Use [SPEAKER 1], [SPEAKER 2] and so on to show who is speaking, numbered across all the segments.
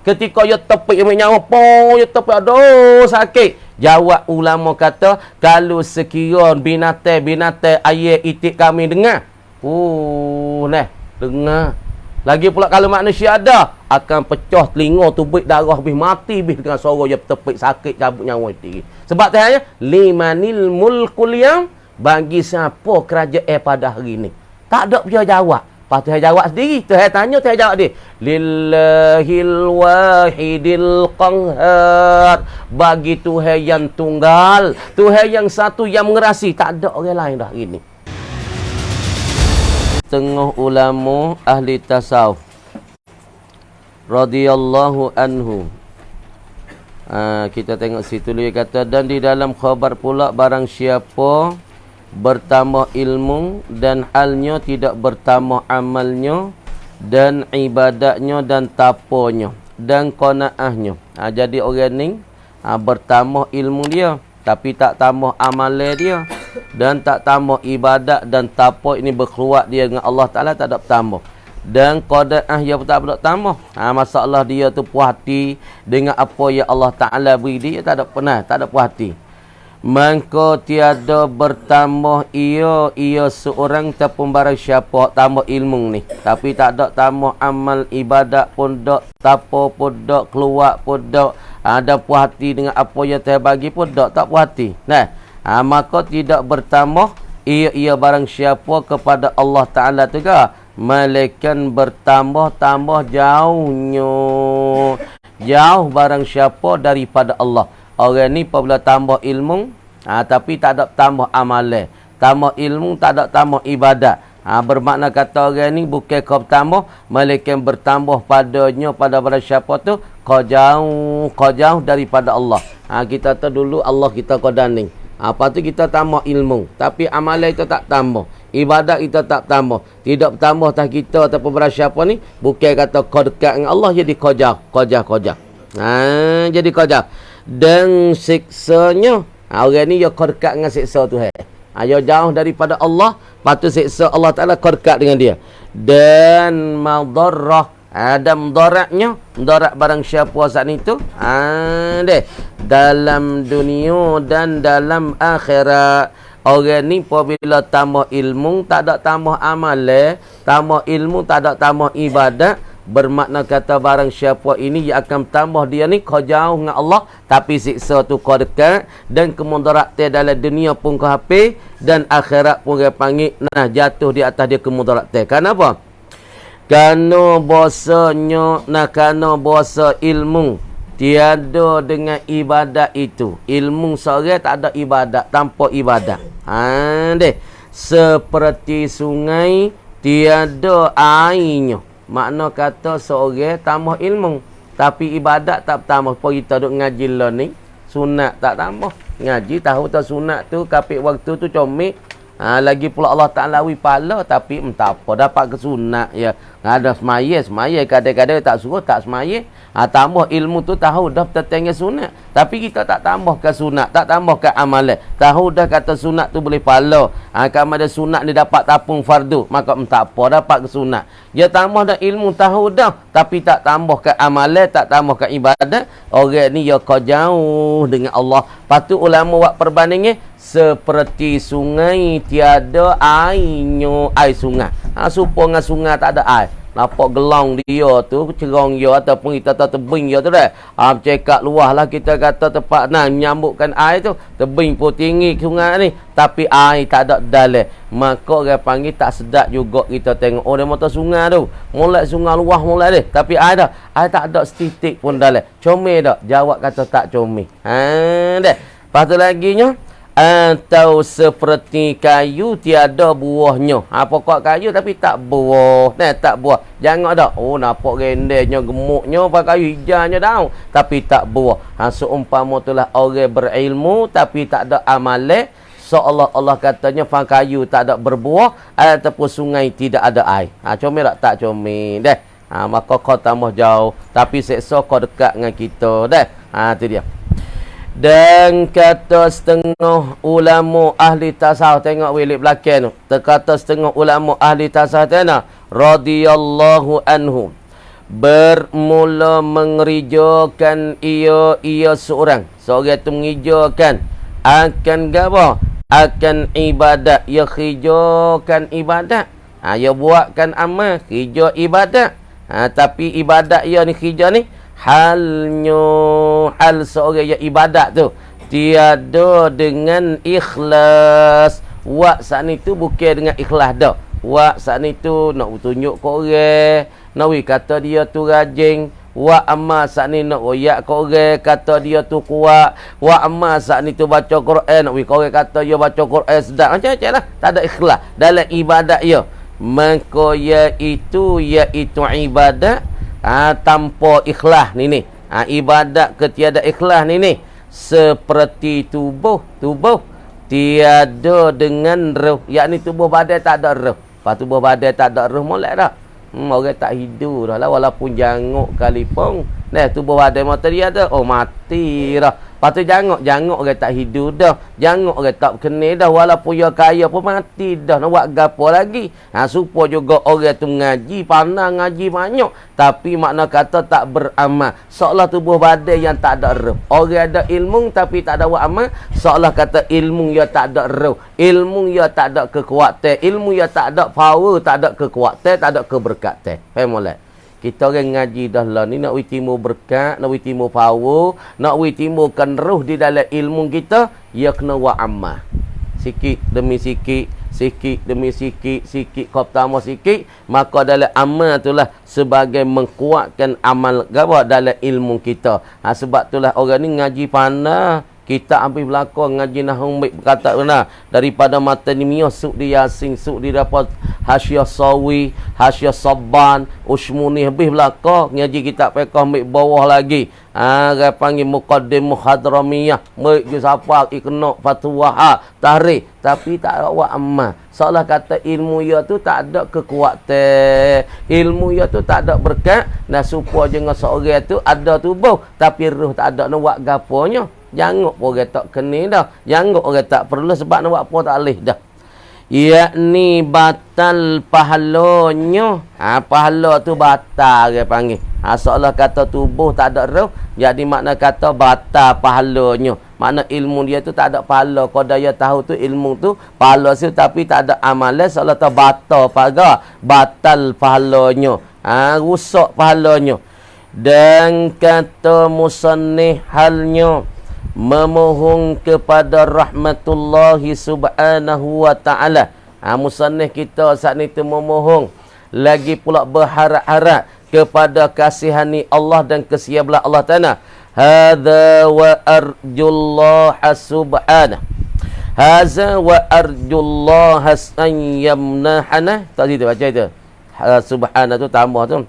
[SPEAKER 1] Ketika ia tepik nyawa, ia tepik, aduh sakit. Jawab ulama kata, kalau sekiranya binatang ayat itik kami dengar. Dengar. Lagi pula kalau manusia ada, akan pecah telinga, tubik darah habis mati habis dengan suara dia tepik sakit cabut nyawa itu. Sebab tanya limanil mulkul yang bagi siapa kerajaan pada hari ini. Tak ada dia jawab. Lepas Tuhan jawab sendiri. Tuhan tanya, Tuhan jawab dia. Lillahil wahidil qanhar. Bagi Tuhan yang tunggal. Tuhan yang satu yang mengerasi. Tak ada orang lain dah ini. Tengah ulama ahli tasawuf radhiyallahu anhu. Kita tengok situ dia kata, dan di dalam khabar pula barang siapa bertambah ilmu dan halnya tidak bertambah amalnya dan ibadatnya dan taponya dan qanaahnya. Jadi orang ni bertambah ilmu dia tapi tak tambah amalan dia dan tak tambah ibadat dan tapo ini berkeluar dia dengan Allah Taala tak ada bertambah. Dan qanaah dia tak ada tambah. Masalah dia tu puas hati dengan apa yang Allah Taala beri dia, tak ada pernah, tak ada puas hati. Maka tiada bertambah ia seorang ataupun barang siapa tambah ilmu ni tapi tak ada tambah amal ibadat pun dak, tapo pun dak, keluar pun dak, ada puas hati dengan apa yang Tuhan bagi pun dak, tak puas hati. Maka tidak bertambah ia barang siapa kepada Allah Taala tu ke, malaikat bertambah jauhnya. Jauh barang siapa daripada Allah. Orang ni apabila tambah ilmu, tapi tak ada tambah amalan. Tambah ilmu, tak ada tambah ibadat. Bermakna kata orang ni bukan kau bertambah, malaikat bertambah padanya, pada barang siapa tu, kau jauh daripada Allah. Kita tahu dulu Allah kita kau daning. Lepas tu kita tambah ilmu. Tapi amalan itu tak tambah. Ibadat kita tak tambah. Tidak bertambah tak kita ataupun barang siapa ni, bukan kata kau dekat dengan Allah, jadi kau jauh. Jadi kau jauh. Dan siksanya, orang ni dia kau dekat dengan siksa Tuhan. Dia jauh daripada Allah, patut siksa Allah Ta'ala kau dekat dengan dia. Dan madarrah, ada mudaratnya, mudarat barang siapa saat itu, dalam dunia dan dalam akhirat. Orang ni apabila tambah ilmu, tak ada tambah amal, tambah ilmu, tak ada tambah ibadat, bermakna kata barang siapa ini yang akan tambah dia ni kau jauh dengan Allah, tapi siksa tu kau dekat, dan kemudaratan dalam dunia pun kau hafil, dan akhirat pun kau panggil jatuh di atas dia kemudaratan. Kenapa? Kerana bahasa ilmu tiada dengan ibadat itu. Ilmu seorang tak ada ibadat, tanpa ibadat. Seperti sungai tiada airnya. Makna kata seorang tambah ilmu tapi ibadat tak tambah. Apa kita duk ngaji lah ni, sunat tak tambah. Ngaji tahu tak sunat tu kapit waktu tu comik. Lagi pula Allah Ta'ala pala tapi tak apa, dapat ke sunat ya. Ada semaya kadang-kadang tak suruh tak semaya. Tambah ilmu tu tahu dah tertengah sunat, tapi kita tak tambah ke sunat, tak tambah ke amalan. Tahu dah kata sunat tu boleh pala. Kalau ada sunat ni dapat tapung fardu, maka tak apa, dapat ke sunat. Dia tambah dah ilmu tahu dah, tapi tak tambah ke amalan, tak tambah ke ibadat. Orang ni dia kau jauh dengan Allah. Patut ulama buat perbandingan seperti sungai tiada airnya, air sungai. Supaya sungai tak ada air. Nampak gelang dia tu, cerong dia ataupun kita tahu tebing dia tu dah. Cekak luah lah kita kata tempat menyambutkan air tu. Tebing pun tinggi sungai ni, tapi air tak ada dalam. Maka orang panggil tak sedap juga kita tengok. Oh, dia mata sungai tu. Mulai sungai luah mulai dia. Tapi air dah. Air tak ada setitik pun dalam. Comel tak? Jawab kata tak comel. Dah. Lepas tu lagi nya. Atau seperti kayu tiada buahnya. Pokok kayu tapi tak buah. Tak buah. Jangan dah. Oh, nampak rendahnya, gemuknya, pakai kayu hijaunya dah. Tapi tak buah. Seumpama itulah orang berilmu tapi tak ada amalan. Seolah Allah katanya kayu tak ada berbuah ataupun sungai tidak ada air. Comel tak? Tak comel. Dah. Maka kau tambah jauh. Tapi seksa kau dekat dengan kita. Dah. Itu dia. Dan kata setengah ulama ahli tasawuf, tengok wilik belakang tu. Terkata setengah ulama ahli tasawuf tana radhiyallahu anhu, bermula mengerijaukan ia seorang tu menghijaukan akan apa? Akan ibadat. Ia hijaukan ibadat. Ia buatkan amal hijau ibadat. Tapi ibadat ia ni hijau ni hal seorang yang ibadat tu tiada dengan ikhlas. Wak saat ni tu bukan dengan ikhlas dah. Wak saat ni tu nak tunjuk ke orang, nak kata dia tu rajin. Wak amal saat ni nak royak ke orang, kata dia tu kuat. Wak amal saat ni tu baca Quran, nak ke orang kata dia baca Quran sedap. Macam-macam lah. Tak ada ikhlas dalam ibadat dia. Maka iaitu ibadat tanpa ikhlas ni. Ibadat ketiada ikhlas ni. Seperti tubuh tiada dengan roh. Yakni tubuh badan tak ada roh. Lepas tubuh badan tak ada roh molek dah. Orang tak hidup dah lah. Walaupun janguk kalipun. Tubuh badan mata dia ada. Oh mati dah. Lepas tu janguk orang tak hidup dah. Janguk orang tak berkenal dah. Walaupun dia kaya pun mati dah. Nak buat gapo lagi. Supaya juga orang tu mengaji. Pandang ngaji banyak. Tapi makna kata tak beramal. Seolah tubuh badan yang tak ada roh. Orang ada ilmu tapi tak ada buat amal. Seolah kata ilmu dia tak ada roh. Ilmu dia tak ada kekuatan. Ilmu dia tak ada power. Tak ada kekuatan. Tak ada keberkatan. Faham tak? Kita orang ngaji dah lah ni nak timbul berkat, nak timbul power, nak timbulkan roh di dalam ilmu kita, ia kena buat amal. Sikit demi sikit, sikit demi sikit, sikit kau pertama sikit, maka dalam amal itulah sebagai mengkuatkan amal gawa dalam ilmu kita. Sebab itulah orang ni ngaji pandai. Kita ambil belakang ngaji nahwu berkata benar daripada mata nimiyah suk di yasin suk di dapat hasyiah sawi hasyiah sabban usmuni habis belakang ngaji kitab fiqh ambil bawah lagi dia panggil muqaddim muhadramiyah mai je siapa ikna fatwa tahrikh tapi tak buat amal seolah kata ilmu dia tu tak ada kekuatan ilmu dia tu tak ada berkat supaya jangan seorang tu ada tubuh tapi roh tak ada nak buat gaponya. Janguk orang tak kena dah. Janguk orang tak perlu sebab nak buat apa tak boleh dah. Yakni batal pahalanya. Pahala tu batal dia panggil. Seolah kata tubuh tak ada roh. Jadi makna kata batal pahalanya. Makna ilmu dia tu tak ada pahala. Kau daya tahu tu ilmu tu pahala tu tapi tak ada amalan. Seolah tu batal pahala. Batal pahalanya. Rusak pahalanya. Dan kata musannif halnya memohon kepada rahmatullahi subhanahu wa ta'ala. Musannif kita saat ni tu memohon. Lagi pula berharap-harap kepada kasihani Allah dan kesiabelah Allah Ta'ala. Hadza wa arjullaha subhanahu. Hadza wa arjullaha an yamnahana. Tak situ baca itu. Subhanahu tu tambah tu.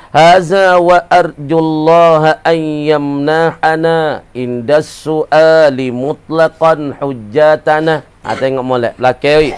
[SPEAKER 1] Haza wa arjullaha an yamnahana indas su'ali mutlaqan hujjatana. Tengok molek belakang.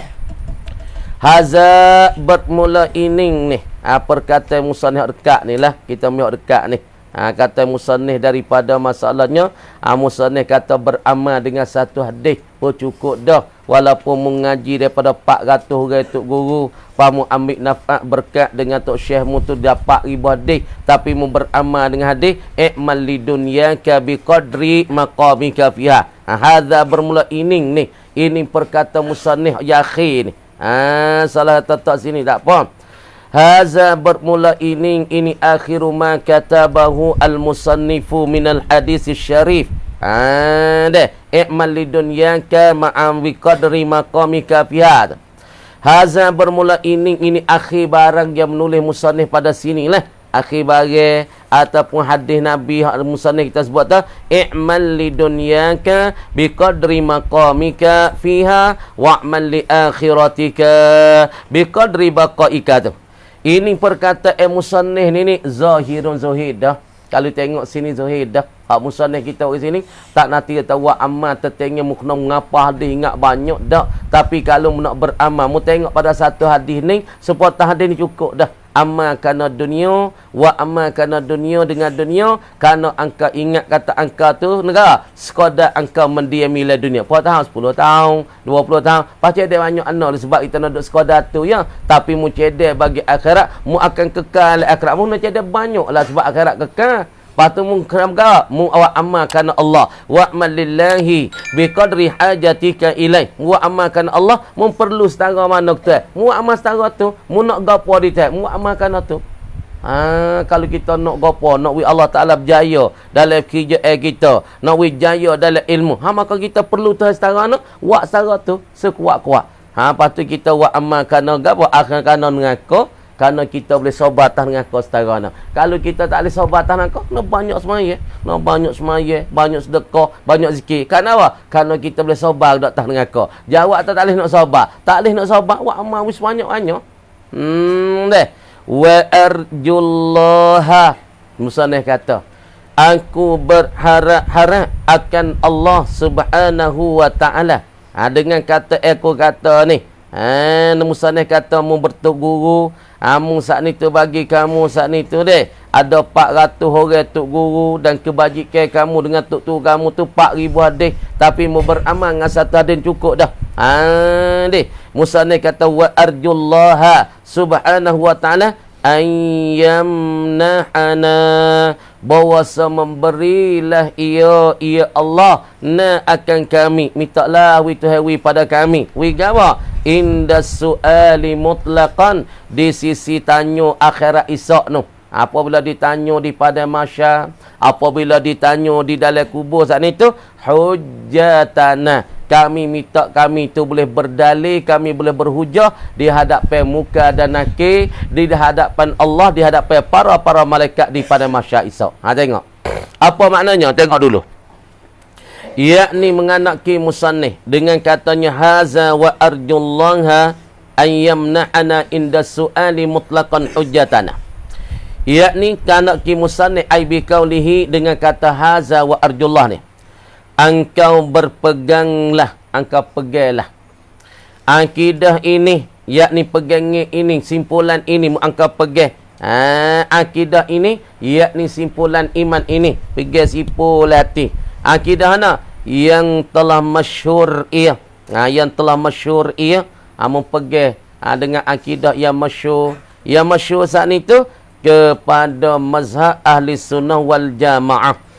[SPEAKER 1] Haza bermula ining ni. Perkataan musannif dekat ni lah. Kita melihat dekat ni. Kata musannif daripada masalahnya. Musannif kata beramal dengan satu hadis pun cukup dah. Walaupun mengaji daripada 400 orang tok guru, pamu ambil naf'at berkat dengan tok syekh mu tu dapat 1000 hadis, tapi mu beramal dengan hadis i'mal lidunyaka biqadri maqamika fiha. Hadza bermula ining ni. Ini perkata musannif yakhir ni. Salah tak sini tak apa. Hadza bermula ini akhiru ma katabahu al-musannifu minal hadis syarif. I'mal lidunyaka ma'am biqadri maqamika fiha. Hadza bermula ini akhir barang yang menulis musannif pada sini lah. Akhir barang ataupun hadis Nabi musannif kita sebut tu i'mal lidunyaka biqadri maqamika fiha wa'mal li akhiratika biqadri baqaika tu. Ini perkataan musannif ni zahirun zahid dah. Kalau tengok sini zahid dah. Musannif kita di sini tak nanti kata buat amal tetengnya mu kena ngapa hadis ingat banyak dah. Tapi kalau nak beramal mu tengok pada satu hadis ni sepotong hadis ni cukup dah. amal kana dunia, wa amal kana dunia dengan dunia, kana angka ingat kata angka tu negara, sekadar angka mendiami la dunia. 4 tahun, 10 tahun, 20 tahun, pasti ada banyak anak sebab kita nak duduk sekadar tu ya. Tapi mu cedek bagi akhirat, mu akan kekal akhirat. Mu nak cedek banyaklah sebab akhirat kekal. Patu mu kerana mu awak amalkan Allah wa amalillahi biqadri hajatika ilai. Mu amalkan Allah mu perlu setara mana kita. Mu amal setara tu, mu nak gapo di tak, mu amalkan tu. Kalau kita nak gapo, nak wi Allah Taala berjaya dalam kerja kita, nak wi jaya dalam ilmu. Maka kita perlu tu setara nak wa setara tu sekuat-kuat. Patu kita wa amalkan gapo akhirkan mengaku. Kerana kita boleh sobatan dengan kau setara. Kalau kita tak boleh sobatan dengan kau, nak banyak semaya. Nak banyak semaya, banyak sedekah, banyak zikir. Kenapa? Kerana kita boleh sobar datang dengan kau. Jawab tak boleh nak sobar. Tak boleh nak sobar, buat amal wis banyak-banyak. Deh. Wa arjullaha. Musannif kata, aku berharap-harap akan Allah Subhanahu wa taala. Dengan kata aku kata ni. Musannif kata mu bertuk guru. Amu saat ni tu bagi kamu saat ni tu deh. Ada 400 orang tuk guru dan kebajikan kamu dengan tuk tu kamu tu 4,000 hadis. Tapi mu beramal dengan satu hadis cukup dah. Deh. Musannif kata wa arjullaha subhanahu wa ta'ala ayyamnahana bahwasa memberilah ia Allah na akan kami mintalah wi tuhawi pada kami wi gawa inda suali mutlaqan di sisi tanya akhirat esok nu apabila ditanya di pada masyar apabila ditanya di dalam kubur saat itu hujjatana kami minta kami tu boleh berdalil, kami boleh berhujah di hadapan muka dan nakir, di hadapan Allah, di hadapan para malaikat di pada masyar esok. Tengok. Apa maknanya? Tengok dulu. Yakni menganaki musannif dengan katanya haza wa arjullaha ayyamna'ana inda su'ali mutlaqan hujjatana. Yakni kanaki musannif ai bi qaulihi dengan kata haza wa arjullah ni. Engkau berpeganglah, engkau peganglah akidah ini, yakni pegangnya ini, simpulan ini engkau pegang. Akidah ini, yakni simpulan iman ini, pegang simpulati. Akidah mana? Yang telah masyhur ia. Yang telah masyhur ia, mu pegang dengan akidah yang masyhur. Yang masyhur saat itu kepada mazhab ahli sunnah wal jamaah.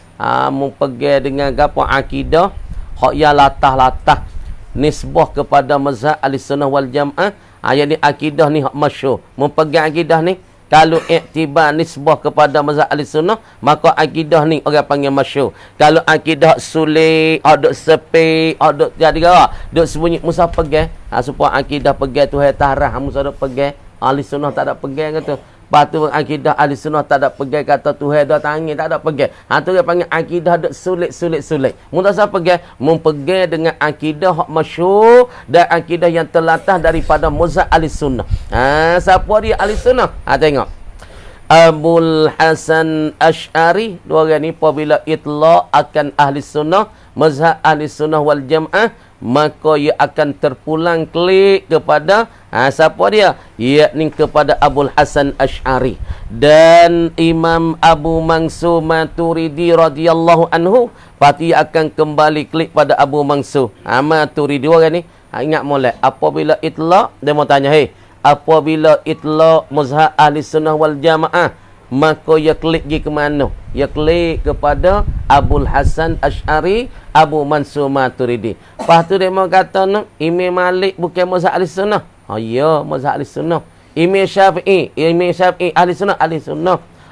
[SPEAKER 1] Mu pegang dengan gapo akidah hak yang latah-latah nisbah kepada mazhab Ahlussunnah wal Jamaah. Yang ni akidah ni hak masyhur. Mu pegang akidah ni kalau iktibar nisbah kepada mazhab Ahlussunnah maka akidah ni orang panggil masyhur. Kalau akidah sulit, ada sepi, ada jadi gara, duk sembunyi musa pegang. Supaya akidah pegang tu hai tarah musa duk pegang. Ahlussunnah tak ada pegang kata. Batu akidah ahli sunnah tak ada pegang kata Tuhan dah tangi tak ada pegang. Tu dia panggil akidah dak sulit. Mun tak pegang, mun pegang dengan akidah hak masyhur dan akidah yang terlatah daripada mazhab ahli sunnah. Siapa dia ahli sunnah? Tengok. Abul Hasan Asy'ari, dua orang ni apabila itlaq akan ahli sunnah, mazhab ahli sunnah wal jamaah, maka ia akan terpulang klik kepada siapa dia? Yakni kepada Abul Hasan Asy'ari dan Imam Abu Mansur Maturidi radhiyallahu anhu. Pasti akan kembali klik pada Abu Mansur Maturidi orang ni. Ingat molek apabila itlaq dia mau tanya, apabila itlaq mazhab ahli sunnah wal jamaah maka ia klik pergi ke mana? Ia klik kepada Abul Hasan Asy'ari, Abu Mansur Maturidi. Lepas tu dia mau kata Imam Malik bukan mazhab ahli sunnah. Ya, mazhab ahli sunnah. Imam Syafi'i ahli sunnah.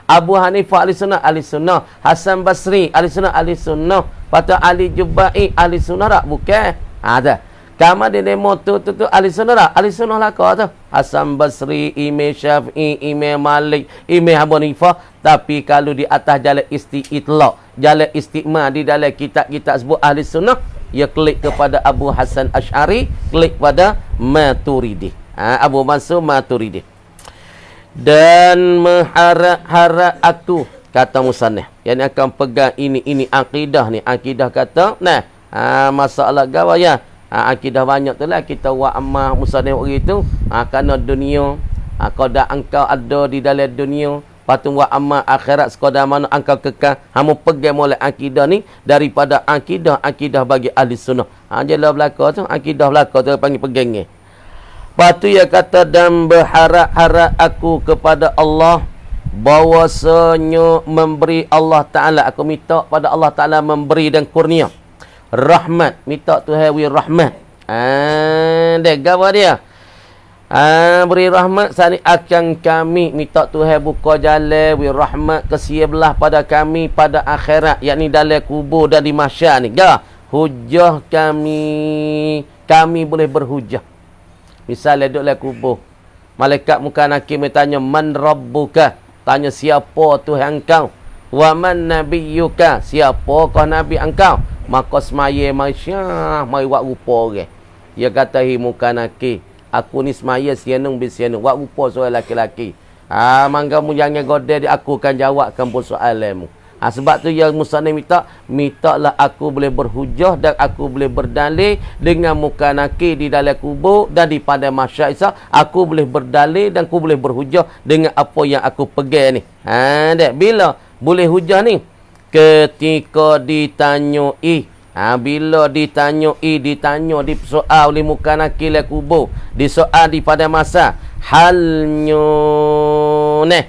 [SPEAKER 1] Abu Hanifah ahli sunnah. Hasan Basri ahli sunnah. Lepas tu Ali Jubai ahli sunnah tak? Bukan. Ada. Kama dia demo tu ahli sunnah tak? Ahli sunnah lah kau tu. Hasan Basri, Imam Syafi'i, Imam Malik, Imam Abu Hanifah. Tapi kalau di atas jalan isti'tlaq, jalan istiqma di dalam kitab-kitab sebut ahli sunnah, ia klik kepada Abu Hasan Asy'ari, klik pada Maturidi. Abu Mansur Maturidi. Dan mengharap-harap aku, kata musannif, yang akan pegang ini akidah ni. Akidah kata, masalah gawaya. Akidah banyak tu lah kita buat amal musannif hari tu kerana dunia, Qadar engkau ada di dalam dunia, patu wa amal akhirat sekadar mana engkau kekal. Hamu pegang mulai akidah ni daripada akidah bagi ahli sunnah. Jelah belaka tu akidah belaka tu panggil pegang ni. Patu ia kata dan berharap-harap aku kepada Allah bahwasanya memberi Allah Ta'ala, aku minta pada Allah Ta'ala memberi dan kurnia rahmat, minta Tuhan wi rahmat. Dia apa dia? Beri rahmat sani akan kami, minta Tuhan buka jalan wi rahmat kesia belah pada kami pada akhirat, yakni dalam kubur dan di mahsyar ni. Hujah kami boleh berhujah. Misalnya duduk dalam kubur, malaikat muka nakir bertanya man rabbuka, tanya siapa Tuhan engkau, wa man nabiyyuka, siapa kau nabi engkau, maka semaya masyah mai wak rupa orang. Dia kata hi muka nakir, aku ni semaya sianung bin sianung, wak rupa soal laki-laki. Manggamu jangan godeh aku akan jawabkan pun soalanmu. Sebab tu yang musannif mintalah aku boleh berhujah dan aku boleh berdalil dengan muka nakir di dalam kubur dan di pada mahsyar Isa, aku boleh berdalil dan aku boleh berhujah dengan apa yang aku pegang ni. Bila boleh hujah ni? Ketika ditanyai. Bila ditanyai, ditanya di soal oleh muka nakir dalam kubur, disoal di pada masa halnya ni.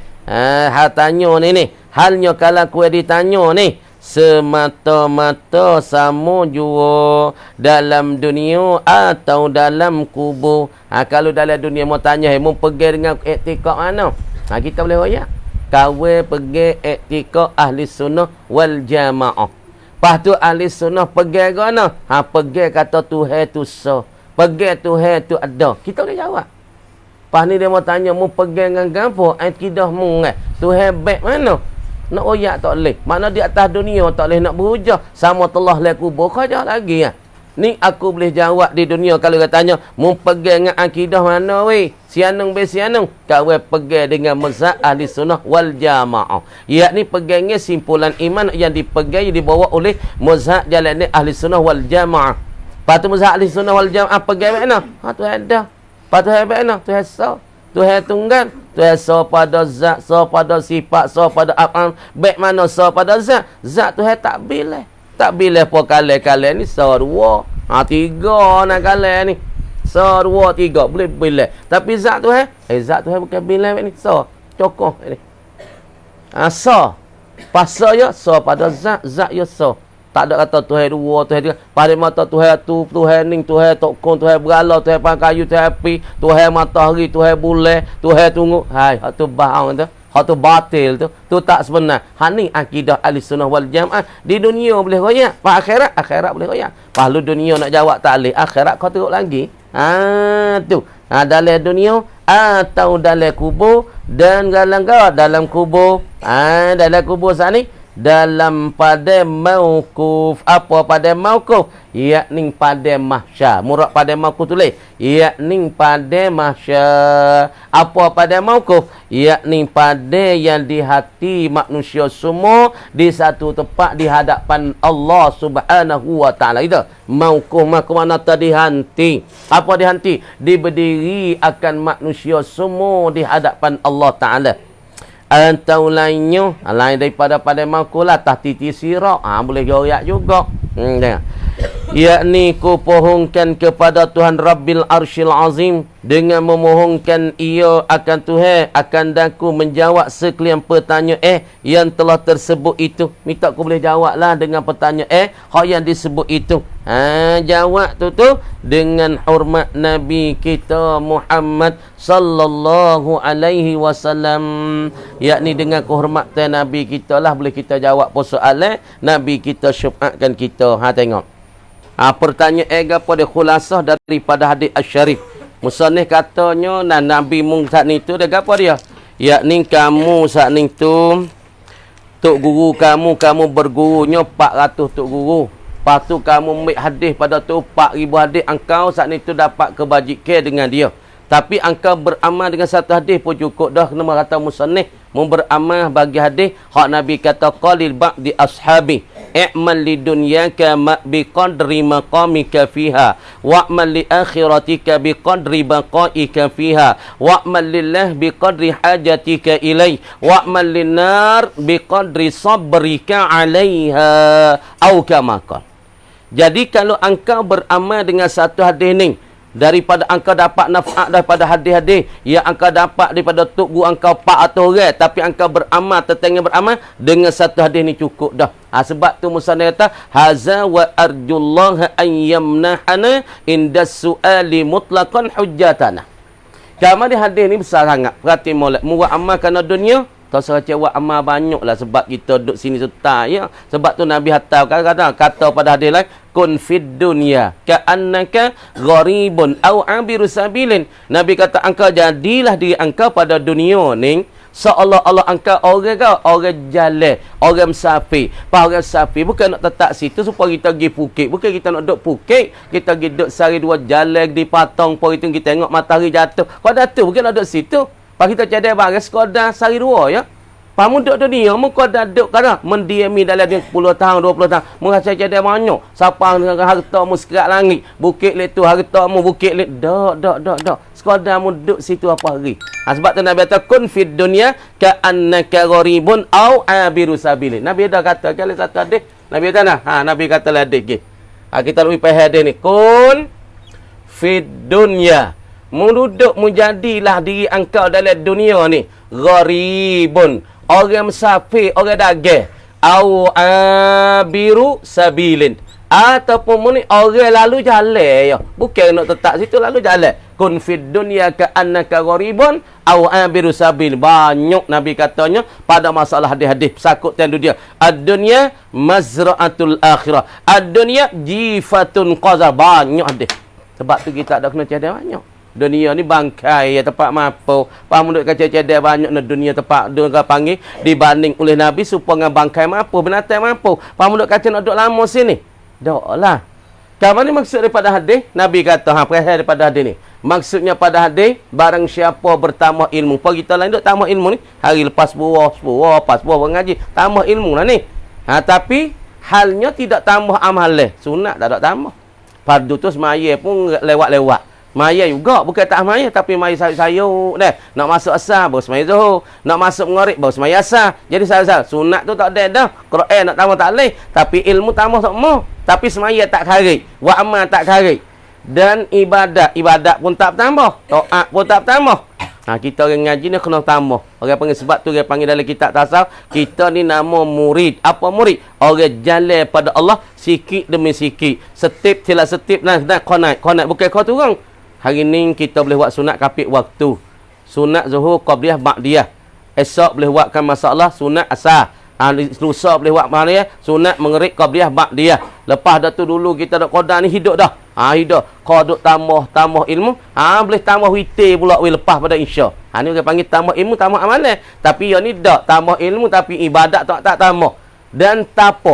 [SPEAKER 1] Tanya ni. Halnya kalau kau ditanya ni, semata-mata sama jua dalam dunia atau dalam kubur. Kalau dalam dunia mau tanya, mau pergi dengan etika mana? Kita boleh royak. Kau pergi etika ahli sunnah wal jamaah. Lepas tu ahli sunnah pergi ke mana? Pergi kata Tuhan tu so. Pergi Tuhan tu ada. Kita boleh jawab. Lepas ni dia mau tanya, mau pergi dengan apa? Akidahmu Tuhan baik mana? Nak oyak tak boleh. Mana di atas dunia tak boleh nak berhujah. Sama telah lah kubur. Kau jauh lagi ya. Ni aku boleh jawab di dunia. Kalau dia tanya, mu pegang dengan akidah mana weh? Sianung be sianung. Kau pegang dengan mazhab ahli sunnah wal jamaah. Yakni pegangnya simpulan iman yang dipegang, yang dibawa oleh mazhab jalan ahli sunnah wal jamaah. Lepas tu mazhab ahli sunnah wal jamaah pegang mana? Tuhan ada. Lepas tu hebat mana? Tuhan sah. Tuhan tunggal. Tuhan so pada zat, so pada sifat, so pada af'al. Baik mana so pada zat? Zat Tuhan tak boleh. Tak boleh apa kali-kali ni so dua. Tiga nak kali ni. So dua, tiga. Boleh. Tapi zat Tuhan? Zat Tuhan bukan bila ni. So. Cokoh ni. So. Pasal ya so pada zat. Zat ya so. Tak ada kata Tuhan dua, Tuhan tiga. Pada mata Tuhan tu, Tuhan ning, Tuhan tokong, Tuhan berala, Tuhan pangkayu, Tuhan api, Tuhan matahari, Tuhan bulan, Tuhan tunggu. Hai, hak tu bahang tu. Hak tu batil tu. Tu tak sebenar. Ni akidah ahli sunnah wal jamaah. Di dunia boleh royak. Pak akhirat boleh royak. Palu dunia nak jawab tak boleh. Akhirat kau teruk lagi. Tu. Dalam dunia atau dalam kubur dan dalam kubur. Dalam kubur saat ni. Dalam pada mauquf. Apa pada mauquf? Yakni pada mahsyar. Murad pada mauquf tulis. Yakni pada mahsyar. Apa pada mauquf? Yakni pada yang di hati manusia semua di satu tempat di hadapan Allah Subhanahu wa taala. Itu mauquf mana tadi hanti. Apa dihanti? Diberdiri akan manusia semua di hadapan Allah taala. Atau lainnya, lain daripada pada makulah tahtiti sirak, boleh goyak juga. Yakni ku pohonkan kepada Tuhan Rabbil Arsyil Azim dengan memohonkan ia akan Tuhan akan daku menjawab sekalian pertanyaan yang telah tersebut itu. Minta aku boleh jawablah dengan pertanyaan hak yang disebut itu. Jawab tu dengan hormat Nabi kita Muhammad sallallahu alaihi wasallam, yakni dengan kehormatan Nabi kita lah boleh kita jawab persoalan Nabi kita syafaatkan kita. Tengok. Pertanyaan apa dia khulasah daripada hadis asy-syarif. Musannif katanya Nabi mung saat ni tu dia apa dia? Yakni kamu saat ni tu tok guru kamu bergurunya 400 tok guru. Lepas tu kamu ambil hadis pada tu 4000 hadis, engkau saat ni tu dapat kebajikan dengan dia. Tapi engkau beramal dengan satu hadis pun cukup dah. Kena kata musannif. Mau beramal bagi hadis. Hak Nabi kata, qalil ba'di ashabi. I'mal li dunyaka biqadri maqamika fiha. Wa'mal li akhiratika biqadri baqaika fiha. Wa'mal lillah biqadri hajatika ilaih. Wa'mal linnar biqadri sabrika alaiha. Au kama qala. Jadi kalau engkau beramal dengan satu hadis ni, daripada engkau dapat naf'at daripada hadis-hadis yang engkau dapat daripada tok guru engkau 400 orang, tapi engkau beramal tetangga beramal dengan satu hadis ni cukup dah. Sebab tu musannif kata haza wa arjullah an yamnahana inda su'ali mutlaqan hujjatana. Kamar di hadis ni besar sangat. Perhati molek buat amal kerana dunia. Tak usah cewek amal banyaklah sebab kita duduk sini serta ya. Sebab tu Nabi hatta kata pada hadis lain, kun fid dunya ka'annaka gharibun aw abiru sabilin. Nabi kata engkau jadilah diri engkau pada dunia ni seolah-olah engkau orang jalan, orang musafir. Orang musafir bukan nak tetap situ supaya kita pergi Phuket. Bukan kita nak duduk Phuket, kita pergi duduk sehari dua jalan di Patong, pun itu kita tengok matahari jatuh. Kau dah tu bukan nak duduk situ. Pak kita cadai barang sekadar sehari dua ya. Pamu duduk dunia, muka dah duduk kadang mendiami dalam 10 tahun, 20 tahun. Merasa cadai banyak. Siapa dengan harta mu sekerat langit. Bukit le tu harta mu, bukit le. Dak. Sekadar mu duduk situ apa hari. Sebab tu Nabi kata, kun fid dunya ka'annaka gharibun au abiru sabilin. Nabi dah kata, kalau satu hadis. Nabi kata nah. Nabi kata lah hadis. Kita lebih faham hadis ni. Kun fid dunya. Mududuk mujadilah diri engkau dalam dunia ni gharibun, orang musafir, orang dagang, au abiru sabilin, ataupun muni orang lalu jalan ya, bukan nak tetap situ lalu jalan. Kun fid dunya ka'annaka gharibun au abiru sabil. Banyak Nabi katanya pada masalah hadis-hadis sakut tendu dia. Ad-dunya mazra'atul akhirah, ad-dunya jifatun qaza. Banyak hadis. Sebab tu kita ada kena cadai banyak. Dunia ni bangkai ya, tempat mampu. Faham duk kacau-cadai banyak na dunia tempat dia panggil dibanding oleh Nabi supaya bangkai mampu, binatang mampu. Faham duk kacau nak duk lama sini. Daklah. Kamu ni maksud daripada hadis? Nabi kata perhatian daripada hadis ni. Maksudnya pada hadis, barang siapa bertambah ilmu. Apa kita lain duk tambah ilmu ni? Hari lepas buah, lepas buah mengaji, tambah ilmu lah ni. Tapi halnya tidak tambah amal sunat tak ada tambah. Fardu tu semaya pun lewat-lewat. Maya juga, bukan tak maya, tapi maya sayur dah. Nak masuk asar baru semaya zuhur, nak masuk maghrib baru semaya asar. Jadi saya sunat tu tak ada dah. Quran nak tambah tak boleh, tapi ilmu tambah tak mau. Tapi semaya tak kharik, wa amal tak kharik. Dan ibadat pun tak tambah, taat pun tak tambah. Kita orang ngaji ni kena tambah. Orang panggil, sebab tu orang panggil dalam kitab tasawuf, kita ni nama murid. Apa murid? Orang jalan pada Allah sikit demi sikit. Setip sila setip nah kau naik bukan kau turun. Hari ni kita boleh buat sunat kapit waktu. Sunat zuhur qabliyah ba'diyah. Esok boleh buatkan masalah sunat asar. Lusa boleh buat masalah sunat maghrib qabliyah ba'diyah. Lepas dah tu dulu kita dak qada ni hidup dah. Hidup. Kau duk tambah ilmu. Boleh tambah witir pula lepas pada isya. Ni orang panggil tambah ilmu, tambah amalan. Tapi yang ni dak tambah ilmu tapi ibadat tak tambah. Dan tak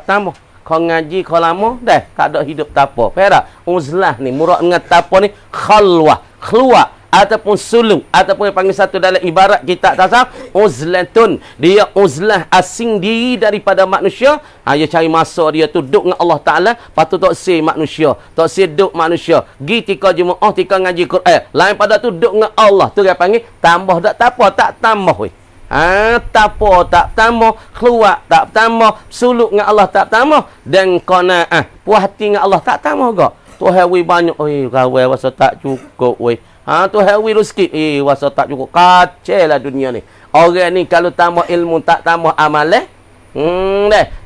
[SPEAKER 1] tambah. Kau ngaji kau lama dah tak ada hidup tapo. Faham? Uzlah ni murad dengan tapo ni khalwah, keluar ataupun suluk ataupun panggil satu dalam ibarat kita tasawuf uzlatun. Dia uzlah asing diri daripada manusia. Dia cari masa dia tu duduk dengan Allah Taala, patut tak si manusia, tak si duduk manusia. Gi tika Jumaat, tika ngaji Quran. Lain pada tu duduk dengan Allah. Tu dia panggil tambah tak tambah weh. Tak tambah, keluar tak tambah, suluk dengan Allah tak tambah, dan qanaah puas hati dengan Allah tak tambah gak. Tu hawi banyak, kawan rasa tak cukup weh. Tu hawi rezeki, rasa tak cukup. Kacaulah dunia ni. Orang ni kalau tambah ilmu tak tambah amalan,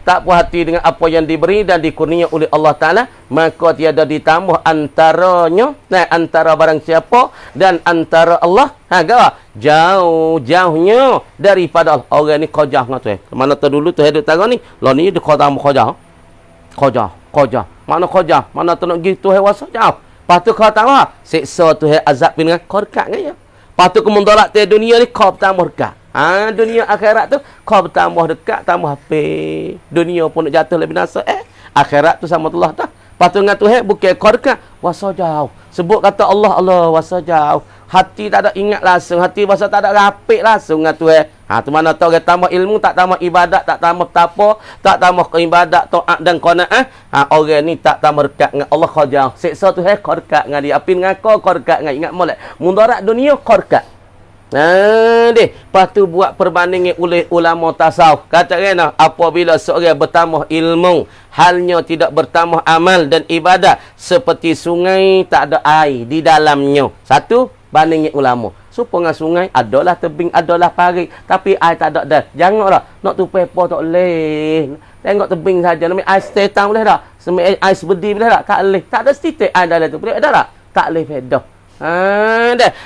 [SPEAKER 1] tak puas hati dengan apa yang diberi dan dikurnia oleh Allah Ta'ala, maka tiada ditambah antaranya, antara barang siapa dan antara Allah, jauhnya daripada Allah. Orang ni kojah dengan tu. Mana tu dulu tu hidup tangan ni, lah ni dia kau tambah kojah. Mana kojah? Mana tu nak pergi tu wasa jauh. Lepas tu kau tahu siksa tu azab dengan kau dekat dengan dia. Lepas tu kemundolat tu dunia ni kau tambah dekat. Dunia akhirat tu kau bertambah dekat, tambah apa? Dunia pun nak jatuh lebih binasa. Akhirat tu sama Allah dah. Lepas tu dengan Tuhan bukan kau dekat, wasa jauh. Sebut kata Allah, Allah rasa jauh. Hati tak ada ingat langsung. Hati rasa tak ada rapik langsung dengan Tuhan. Tu mana tahu orang tambah ilmu, tak tambah ibadat, tak tambah tapa, tak tambah ibadat, taat dan qanaah. Orang ni tak tambah dekat dengan Allah kau jauh. Seksa Tuhan kau dekat dengan dia. Api dengan kau dekat dengan ingat molek. Mudarat dunia kau dekat. Lepas tu buat perbandingan oleh ulama tasawuf. Kata kena, apabila seorang bertambah ilmu, halnya tidak bertambah amal dan ibadat, seperti sungai tak ada air di dalamnya. Satu, bandingin ulama. Supaya sungai, adalah tebing, adalah parit, tapi air tak ada dah. Janganlah, nak tu pepa tak boleh. Tengok tebing saja, namanya air setetang boleh tak? Semai air sebedi boleh tak? Tak boleh. Tak ada setitik air dalam tu. Boleh tak? Tak boleh pedah.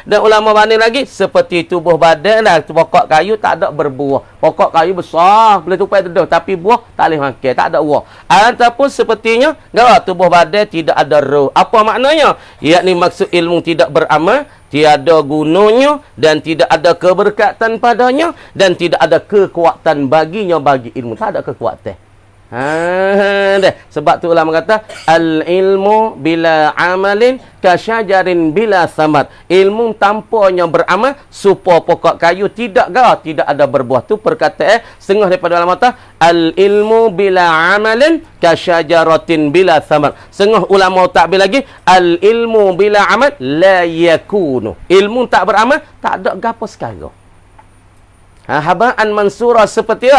[SPEAKER 1] Dan ulama banding lagi seperti tubuh badan dah, pokok kayu tak ada berbuah. Pokok kayu besar boleh tupai teduh, tapi buah tak boleh makan, tak ada buah. Ataupun sepertinya tubuh badan tidak ada roh. Apa maknanya? Yakni maksud ilmu tidak beramal, tiada gunanya dan tidak ada keberkatan padanya dan tidak ada kekuatan baginya bagi ilmu. Tak ada kekuatan. Sebab tu ulama kata al-ilmu bila amalin kasyajarin bila samar. Ilmu tanpanya beramal supaya pokok kayu tidak ada berbuah. Tu perkataan setengah daripada ulama kata al-ilmu bila amalin kasyajaratin bila samar. Setengah ulama takbir lagi al-ilmu bila amal la yakunu. Ilmu tak beramal tak ada gapo sekarang. Habaan mansura seperti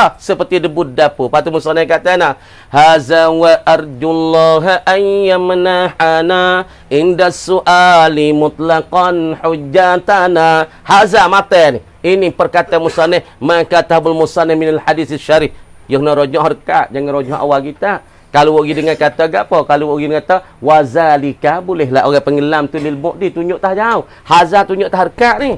[SPEAKER 1] debu dapur. Patu musannif kata haza wa arjullaha ayyamnahana inda su'ali mutlaqan hujjatana. Haza mata ni. Ini perkataan musannif, makatabul musannif minal hadis syarif. Yang nak rojak harkat, jangan rojak awal kita. Kalau orang dengan kata gapo? Kalau orang dengan kata wazalika, bolehlah orang pengelam tu lil mu'di tunjuk tah jauh. Haza tunjuk tah harkat ni.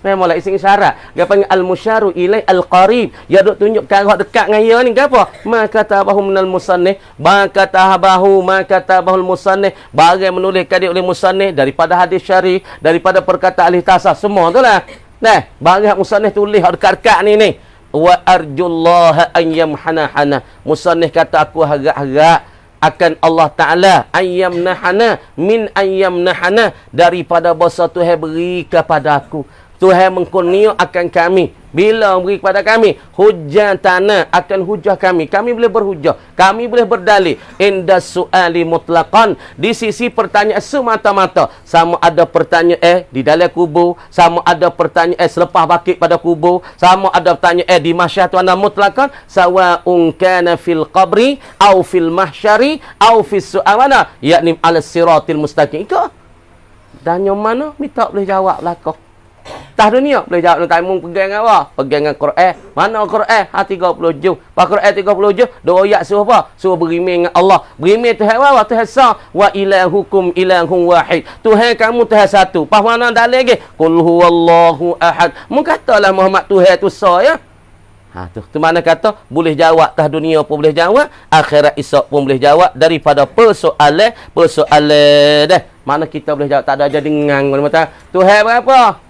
[SPEAKER 1] Memanglah isim isyarat. Dia panggil al-musyaru ilai al-qarib. Ya duk tunjuk karah dekat dengan ia ni gapo? Maka tabahu minal musannif, maka tabahul musannif, barang menuliskan dia oleh musannif daripada hadis syarif, daripada perkataan ahli tasawuf semua tulah. Nah, barang musannif tulis dekat-dekat ni. Wa arjullaha an yamhana. Musannif kata aku harap-harap akan Allah Ta'ala ayyamnahana min ayyamnahana, daripada bahasa Tuhan beri kepada aku. Tuhan mengkurnia akan kami. Bila beri kepada kami hujjatana, akan hujah kami. Kami boleh berhujah, kami boleh berdalil inda su'ali mutlaqan, di sisi pertanyaan semata-mata. Sama ada pertanyaan di dalam kubur, sama ada pertanyaan selepas bakit pada kubur, sama ada pertanyaan di mahsyar tu anda mutlaqan, sawa'un kana fil qabri au fil mahsyari au fis su'amana, yakni ala siratil mustaqim. Ikut tanya mana minta boleh jawab lah kau. Tah dunia boleh jawab nak tamu pegang apa? Pegang dengan Quran. Mana Quran? 30 juz. Pas Quran 30 juz, dua ayat suruh apa? Suruh berimeh dengan Allah. Berimeh Tuhan apa? Tuhan sa wa ilahukum ilahun wahid. Tuhan kamu Tuhan satu. Pas mana dalil lagi? Qul huwallahu ahad. Mun katalah Muhammad Tuhan tu sa ya. Tu mana kata boleh jawab tah dunia pun boleh jawab, akhirat esok pun boleh jawab daripada persoalan dah. Mana kita boleh jawab tak ada jadi ngang mata. Tuhan berapa?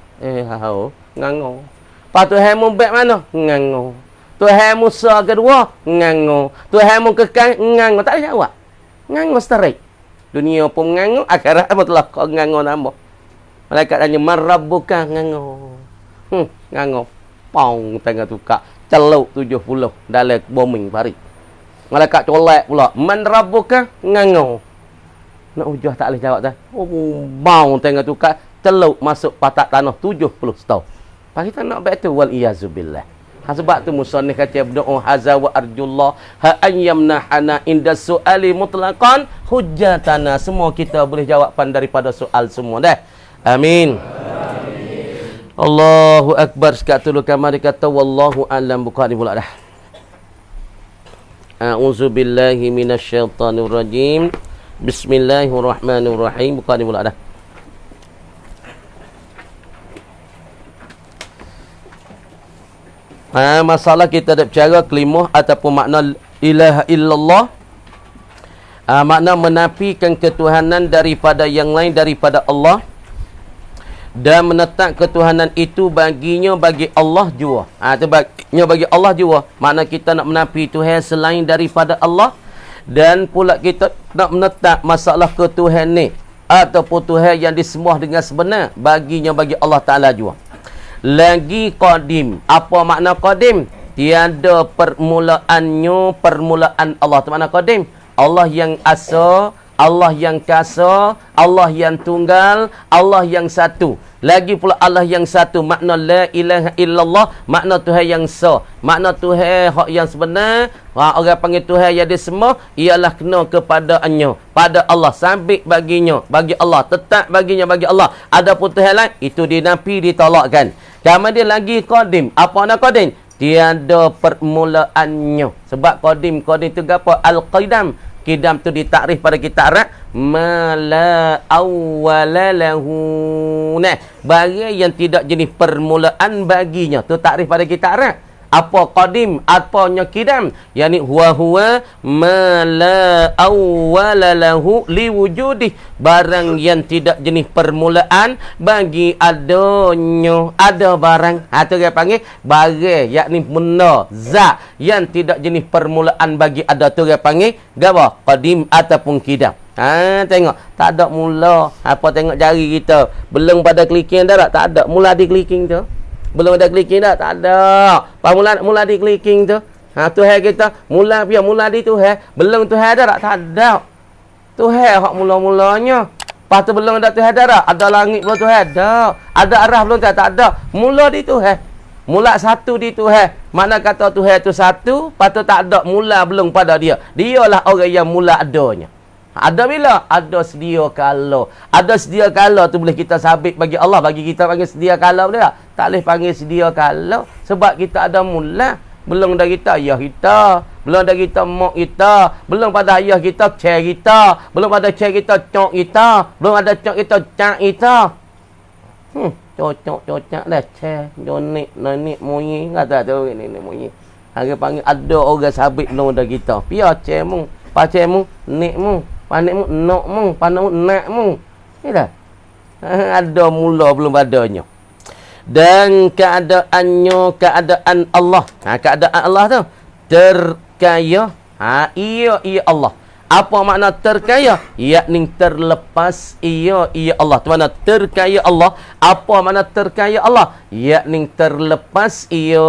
[SPEAKER 1] Ngango. Pak Tuhan mu baik mana? Ngango. Tuhan Musa kedua? Ngango. Tuhan mu kekal? Ngango. Tak ada jawab. Ngango straight. Dunia pun ngango, akhirat mutlak ngango nama. Malaikat tanya, "Man rabbuka?" Ngango. Ngango. Pong tengah tukar. Celuk 70 dalam bombing pari. Malaikat colek pula, "Man rabbuka?" Ngango. Nak hujah tak boleh jawab dah. Bau tengah tukar. Teluk masuk patak tanah 70 setahun. Pak kita nak baik tu wal iyazubillah. Sebab tu musannif kata berdoa haza wa arjullah ha ayyamnahana inda su'ali mutlaqan hujjatana. Semua kita boleh jawapan daripada soal semua dah. Amin. Allahu akbar. Sekatulu kamari kata wallahu alam bukhari pula dah. A'udzubillahi minasyaitanir rajim. Bismillahirrahmanirrahim. Bukhari pula dah. Masalah kita ada bicara kelimah ataupun makna ilaha illallah. Makna menafikan ketuhanan daripada yang lain daripada Allah dan menetap ketuhanan itu baginya bagi Allah jua. Baginya bagi Allah jua. Makna kita nak menafi Tuhan selain daripada Allah, dan pula kita nak menetap masalah ketuhanan ni ataupun Tuhan yang disembah dengan sebenar baginya bagi Allah Ta'ala jua. Lagi qadim. Apa makna qadim? Tiada permulaannya permulaan Allah. Itu makna qadim. Allah yang asa, Allah yang kasa, Allah yang tunggal, Allah yang satu. Lagi pula Allah yang satu, makna la ilaha illallah, makna Tuhan yang sah. Makna Tuhan hak yang sebenar, orang panggil Tuhan yang disembah, ialah kena kepada-Nya, pada Allah, sambil baginya, bagi Allah, tetap baginya, bagi Allah. Adapun Tuhan lain, itu dinafi, ditolakkan. Kemudian lagi qadim. Apa nak qadim? Tiada permulaannya. Sebab qadim itu apa? Al-qidam. Qidam tu ditakrif pada kitab Arab, ma la awwala lahu. Nah, barang yang tidak jenis permulaan baginya. Tu takrif pada kitab Arab. Apa qadim, apanya qidam? Yani huwa ma la awwala lahu liwujudih. Barang yang tidak jenis permulaan bagi adanya. Ada barang, tu dia panggil barang, yakni benda, zat yang tidak jenis permulaan bagi ada, tu dia panggil apa? Qadim ataupun qidam. Tengok, tak ada mula. Apa tengok jari kita, belum pada clicking dah tak ada, mula di clicking tu. Belum ada clicking dah, tak ada. Pas mula di clicking tu. Tuhan kita mula di Tuhan. Belum Tuhan dah tak ada. Tuhan hak mula-mulanya. Pas tu belum ada Tuhan dah. Ada langit belum Tuhan dah. Ada arah belum tak ada. Mula di Tuhan. Mula satu di Tuhan. Mana kata Tuhan tu satu, patut tak ada mula belum pada dia. Dialah orang yang mula adanya. Ada bila? Ada sedia kala. Ada sedia kala tu boleh kita sabit bagi Allah. Bagi kita panggil sedia kala boleh tak? Tak boleh panggil sedia kala. Sebab kita ada mula. Belum dah kita ayah kita. Belum dah kita mak kita. Belum pada ayah kita cek kita. Belum pada cek kita cok kita. Belum ada cok kita cak kita. Cocok dah cek. Jonik, nenek, moyi. Kata tu nenek moyi. Hari panggil ada orang sabit belum dah kita. Pia cek mu. Pacek mu. Nek mu. Panik mu, nak mu, panik mu, nak mu. Ni dah. Ada mula belum adanya. Dan keadaannya, keadaan Allah. Keadaan Allah tu terkaya. Ia Allah. Apa makna terkaya? Yakni terlepas ia Allah. Tu mana terkaya Allah? Apa makna terkaya Allah? Yakni terlepas ia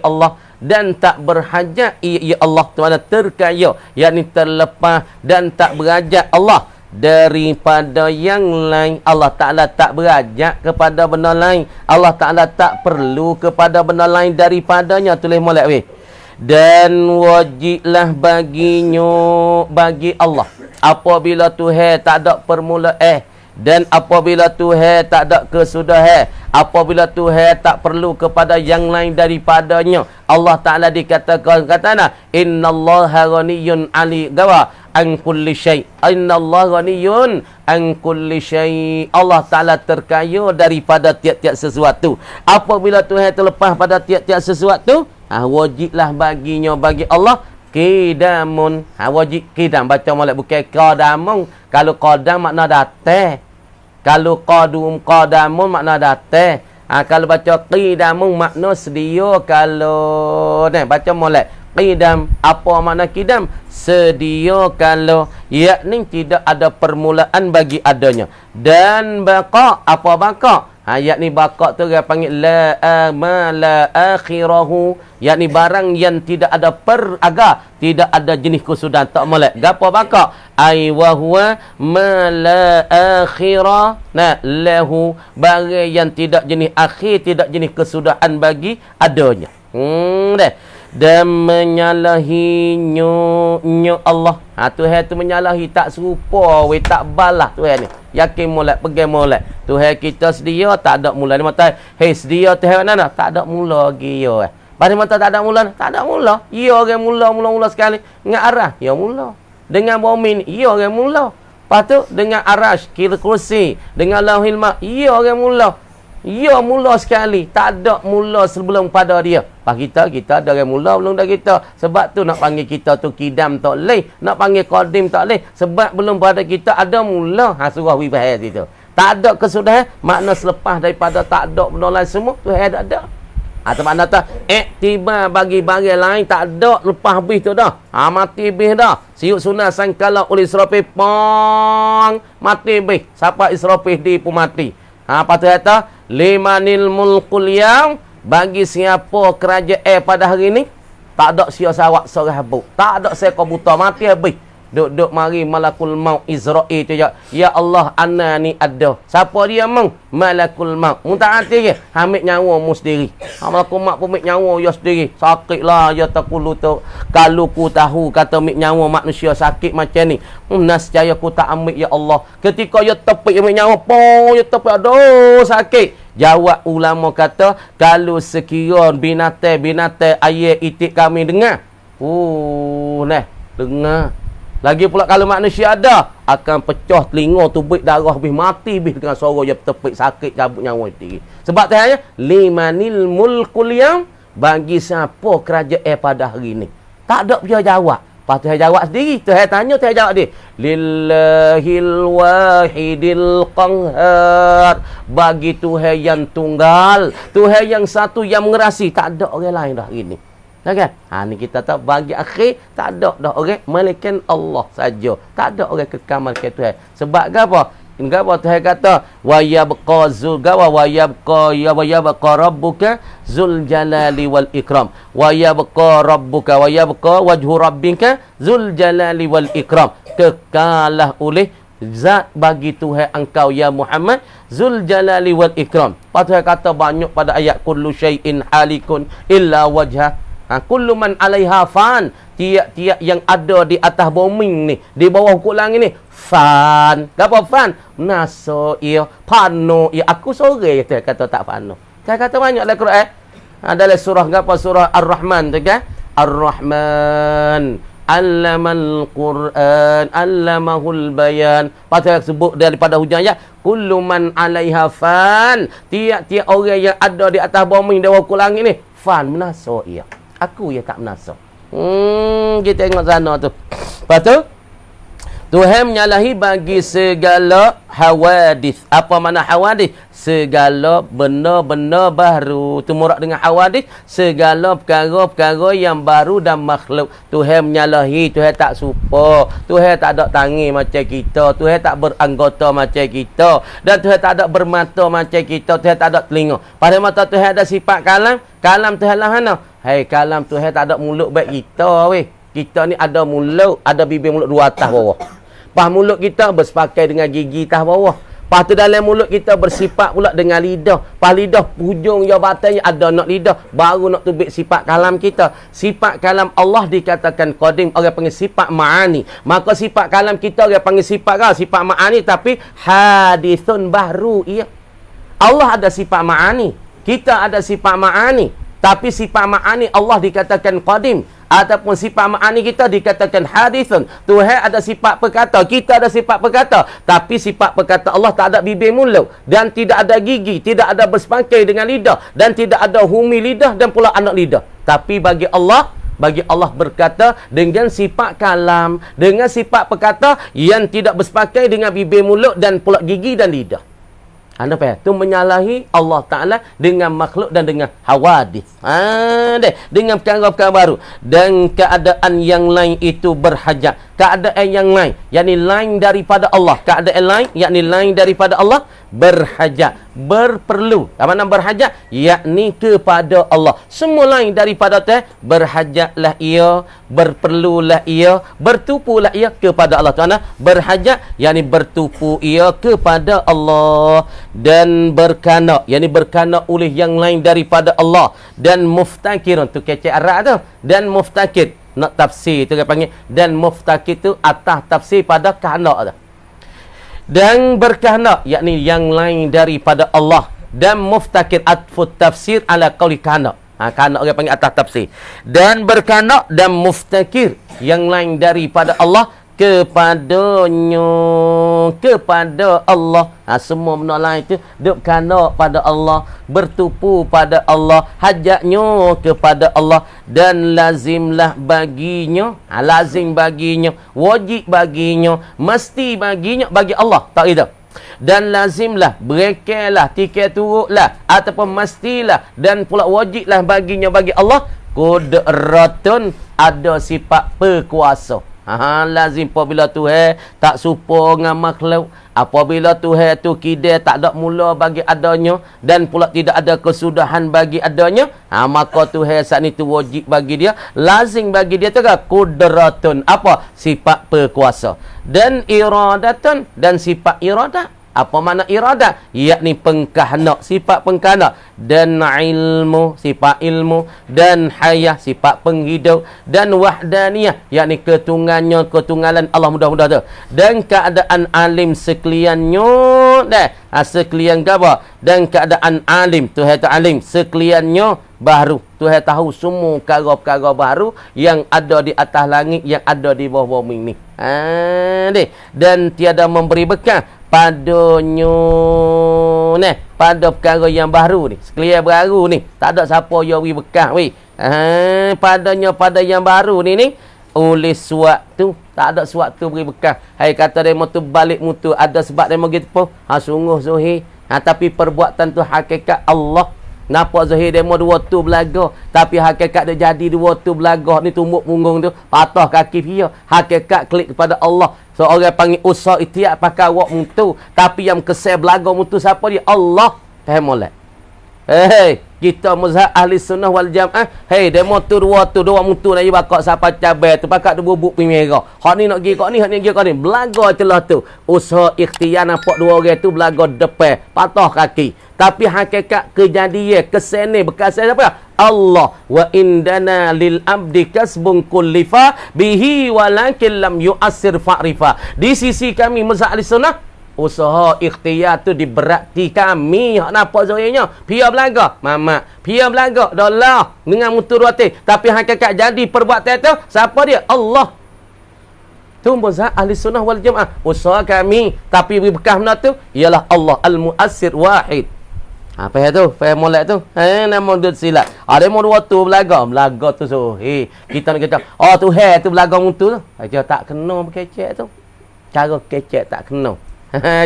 [SPEAKER 1] Allah. Dan tak berhajat ia Allah. Tu mana terkaya, yakni terlepas dan tak berhajat Allah daripada yang lain. Allah Ta'ala tak berhajat kepada benda lain. Allah Ta'ala tak perlu kepada benda lain daripadanya. Tulis molek weh. Dan wajiblah baginya, bagi Allah, apabila Tuhan tak ada permula dan apabila Tuhan tak ada kesudahan, apabila Tuhan tak perlu kepada yang lain daripadanya. Allah Ta'ala dikatakan, katana innallaha ghaniyyun ali gawa an kulli syai. Innallaha ghaniyyun an kulli syai. Allah Ta'ala terkaya daripada tiap-tiap sesuatu. Apabila Tuhan terlepas pada tiap-tiap sesuatu, wajiblah baginya, bagi Allah, qidamun. Wajib qidam. Baca molek bukan qadamun. Kalau qadam makna datang. Kalau qadamun makna datang. Kalau baca qidamun makna sedia. Kalau baca molek qidam. Apa makna qidam? Sedia kalau, yakni tidak ada permulaan bagi adanya. Dan baqa. Apa baqa? Yakni baqa tu dia panggil la amala akhirahu. Yakni barang yang tidak ada peraga, tidak ada jenis kesudahan, tak molek. Gapo baqa? Ai wa huwa ma la akhira lahu. Barang yang tidak jenis akhir, tidak jenis kesudahan bagi adanya. Dan menyalahinya Allah. Tuhan tu menyalahi, tak serupa, tak balas Tuhan ni. Yakin molek, pegang molek. Tuhan kita sedia, tak ada mula. Dia mata, sedia Tuhan mana? Tak ada mula lagi ya. Pada mata tak ada mula, tak ada mula. Ya orang mula sekali. Dengan arah, ya mula. Dengan bumi ni, ya orang mula. Lepas tu, dengan arash, kira kursi, dengan lauhil ma, ya orang mula. Ya mula sekali. Tak ada mula sebelum pada dia. Pas kita ada orang mula belum dah kita. Sebab tu nak panggil kita tu kidam tak leh. Nak panggil qadim tak leh. Sebab belum pada kita ada mula. Surah wibahaya situ. Tak ada kesudahan. Makna selepas daripada tak ada benda lain semua. Tu ada. Atau mana tak iktibar bagi barang lain tak ada lepas habis tu dah. Mati habis dah. Siut sunat sangkala oleh Israfil pang mati habis. Siapa Israfil di pun mati. Apa tu kata? Limanil mulkul yaum, bagi siapa kerajaan pada hari ni tak ada sia sawak seorang habuk. Tak ada seekor buta mati habis. Duk-duk mari malakul maut Israel tu ya. Ya Allah, ana ni ada. Siapa dia meng? Malakul maut. Mu tak hati ke? Ambil nyawa mu sendiri. Malakul maut pun ambil nyawa ya sendiri. Sakitlah ya takulu tu. Kalau ku tahu kata ambil nyawa manusia sakit macam ni. Nascaya ku tak ambil ya Allah. Ketika ya tepik ambil nyawa, ya tepik aduh sakit. Jawab ulama kata, kalau sekiranya binatang ayat itik kami dengar. Dengar. Lagi pula kalau manusia ada, akan pecah telinga, tubik darah habis mati habis dengan suara dia tepik sakit cabut nyawa sendiri. Sebab tanya limanil mulkul yaum, bagi siapa kerajaan pada hari ni. Tak ada dia jawab. Lepas tu jawab sendiri. Tuhan tanya, Tuhan jawab dia. Lillahil wahidil qanhar. Bagi Tuhan yang tunggal, Tuhan yang satu yang mengerasi. Tak ada orang lain dah hari ni. Okay? Ni kita tahu bagi akhir tak ada dah orang melainkan Allah saja. Tak ada orang kekal ke Tuhan. Sebab apa? Apa Tuhan kata wa yabqa rabbuka zul jalali wal ikram. Wa yabqa wajhu rabbika zul jalali wal ikram. Kekalah oleh zat bagi Tuhan engkau ya Muhammad zul jalali wal ikram. Tuhan kata banyak pada ayat kullu syai'in halikun illa wajha. Kullu man 'alaiha fan, tiap-tiap yang ada di atas bumi ni, di bawah hukum langit ni, fan. Apa fan? Naso ia, pano ia. Aku sore kata tak pano. Saya kata banyak dalam Quran. Dalam surah apa? Surah Ar-Rahman tu kan? Ar-Rahman 'allamal Qur'an 'allamahul bayan. Pasal sebut daripada hujung ayat, kullu man 'alaiha fan, tiap-tiap orang yang ada di atas bumi di bawah hukum langit ni, fan menaso ia. Aku yang tak menasa. Kita tengok sana tu. Lepas tu, Tuhan menyalahi bagi segala hawadith. Apa makna hawadith? Segala benda-benda baru. Tu murak dengan hawadith. Segala perkara-perkara yang baru dan makhluk. Tuhan menyalahi. Tuhan tak suka. Tuhan tak ada tangan macam kita. Tuhan tak beranggota macam kita. Dan Tuhan tak ada bermata macam kita. Tuhan tak ada telinga. Pada mata Tuhan ada sifat kalam. Kalam Tuhan lah mana? Hai, kalam Tuhan tak ada mulut baik kita weh. Kita ni ada mulut, ada bibir mulut dua atas bawah. Pas mulut kita bersepakai dengan gigi atas bawah. Pas tu dalam mulut kita bersifat pula dengan lidah. Pas lidah hujung jabatannya ada nak lidah, baru nak tubik sifat kalam kita. Sifat kalam Allah dikatakan qadim, orang panggil sifat ma'ani. Maka sifat kalam kita orang panggil sifat ma'ani, tapi hadithun baru ia. Allah ada sifat ma'ani, kita ada sifat ma'ani. Tapi sifat ma'ani Allah dikatakan qadim, ataupun sifat ma'ani kita dikatakan hadithun. Tuhan ada sifat perkata, kita ada sifat perkata. Tapi sifat perkata Allah tak ada bibir mulut, dan tidak ada gigi, tidak ada bersepangkai dengan lidah, dan tidak ada humi lidah dan pula anak lidah. Tapi bagi Allah berkata dengan sifat kalam, dengan sifat perkata yang tidak bersepangkai dengan bibir mulut dan pula gigi dan lidah. Anda faham? Itu menyalahi Allah Ta'ala dengan makhluk dan dengan hawadith. Dengan perkara-perkara baru. Dan keadaan yang lain itu berhajat. Keadaan yang lain, yakni lain daripada Allah. Keadaan lain, yakni lain daripada Allah, berhajat, berperlu. Apa nama berhajat? Yakni kepada Allah. Semua lain daripada Tuhan, berhajatlah ia, berperlulah ia, bertupulah ia kepada Allah Ta'ala. Berhajat, yakni bertupu ia kepada Allah. Dan berkana, yakni berkana oleh yang lain daripada Allah. Dan muftakirun, tu kecek Arab tu. Dan muftakir, nak tafsir tu dia panggil. Dan muftakir tu atas tafsir pada kahna tu. Dan berkahna, yakni yang lain daripada Allah. Dan muftakir atfut tafsir ala qawli kahna. Kahna orang panggil atas tafsir. Dan berkahna dan muftakir yang lain daripada Allah kepadanya, kepada Allah. Semua benda lain itu duk kana pada Allah, bertupu pada Allah, hajatnya kepada Allah, dan lazimlah baginya, lazim baginya, wajib baginya, mesti baginya bagi Allah. Tak itu. Dan lazimlah, berekellah, tiket turutlah, ataupun mestilah, dan pula wajiblah baginya bagi Allah, qudratun, ada sifat perkuasa. Lazim apabila Tuhan tak supo dengan makhluk, apabila Tuhan tu kidai tak ada mula bagi adanya, dan pula tidak ada kesudahan bagi adanya, maka Tuhan saat ni tu wajib bagi dia, lazim bagi dia tu kan qudratun, apa? Sifat perkuasa. Dan iradatun, dan sifat iradat. Apa makna iradat? Yakni pengkahanak, sifat pengkahanak. Dan ilmu, sifat ilmu. Dan hayah, sifat penghidup. Dan wahdaniyah, yakni ketunggalan Allah, mudah-mudah tu. Dan keadaan alim sekaliannya, sekalian apa? Dan keadaan alim, Tuhan tu alim, sekaliannya baru. Tuhan tahu semua perkara-perkara baru yang ada di atas langit, yang ada di bawah bumi ni. Dan tiada memberi bekal padanya pada perkara yang baru ni, sekalian baru ni, tak ada siapa yang beri bekal padanya, pada yang baru ni oleh suatu, tak ada suatu beri bekal. Hai kata demo tu balik mutu, ada sebab demo gitu pun sungguh Zuhir, tapi perbuatan tu hakikat Allah. Nampak Zahir demo dua tu belaga, tapi hakikat dia jadi dua tu belaga ni, tumbuk punggung tu, patah kaki dia. Hakikat klik kepada Allah. Seorang panggil usah itiak pakai wak mutu, tapi yang kesal belaga mutu siapa dia? Allah. Faham molek? Kita mazhab ahli sunnah wal jamaah, demo tu dua mutu nak bakak siapa cabai tu, pakak tu bubuk pimera. Hak ni nak pergi kau ni, hak ni pergi kau ni. Belaga celah tu. Usaha ikhtiar nampak dua orang tu belaga depan, patah kaki. Tapi hakikat kejadian kesene bekas siapa? Allah. Wa indana lil abdi kasbun kullifa bihi walakin lam yu'assir fa'rifa. Di sisi kami mazhab ahli sunnah, usaha ikhtiar tu diberati kami. Hak nampak zahirnya pia belaga mama, pia belaga dolah dengan mutu ruati, tapi hakikat jadi perbuatan tu siapa dia? Allah. Tu mazhab ahli sunnah wal jamaah. Usaha kami, tapi bekas benda tu ialah Allah al-mu'assir wahid. Apa ya tu? Faham molek tu? Nama dia silap. Ada mau dua tu belaga tu so. Kita nak kata, tu tu belaga mutu tu. Dia tak kena berkecek tu. Cara kecek tak kena.